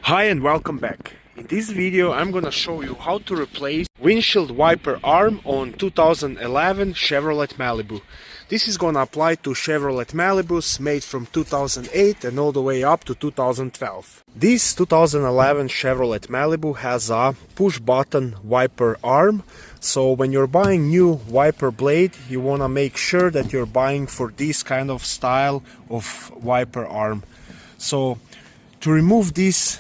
Hi and welcome back. In this video I'm gonna show you how to replace windshield wiper arm on 2011 Chevrolet Malibu. This is gonna apply to Chevrolet Malibus made from 2008 and all the way up to 2012. This 2011 Chevrolet Malibu has a push button wiper arm, so when you're buying new wiper blade you wanna make sure that you're buying for this kind of style of wiper arm. So to remove this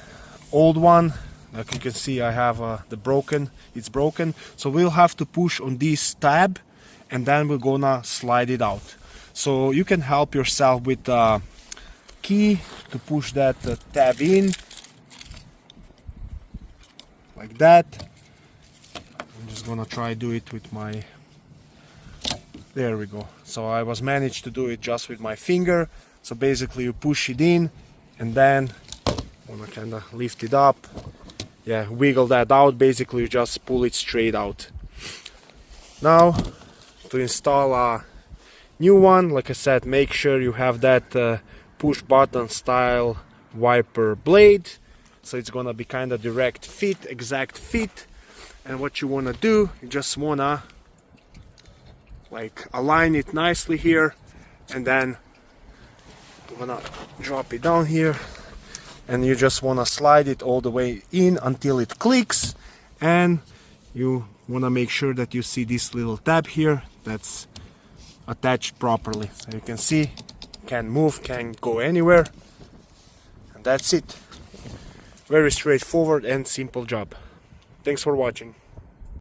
old one, like you can see I have it's broken, so we'll have to push on this tab and then we're gonna slide it out. So you can help yourself with a key to push that tab in like that. I'm just gonna try do it with my, there we go. So I was managed to do it just with my finger. So basically you push it in and then wanna kind of lift it up, yeah, wiggle that out. Basically you just pull it straight out. Now to install a new one, like I said, make sure you have that push button style wiper blade, so it's gonna be kind of direct fit, exact fit. And what you wanna do, you just wanna like align it nicely here, and then I'm gonna drop it down here. And you just want to slide it all the way in until it clicks, and you want to make sure that you see this little tab here that's attached properly, so you can see can't move, can't go anywhere, and that's it. Very straightforward and simple job. Thanks for watching.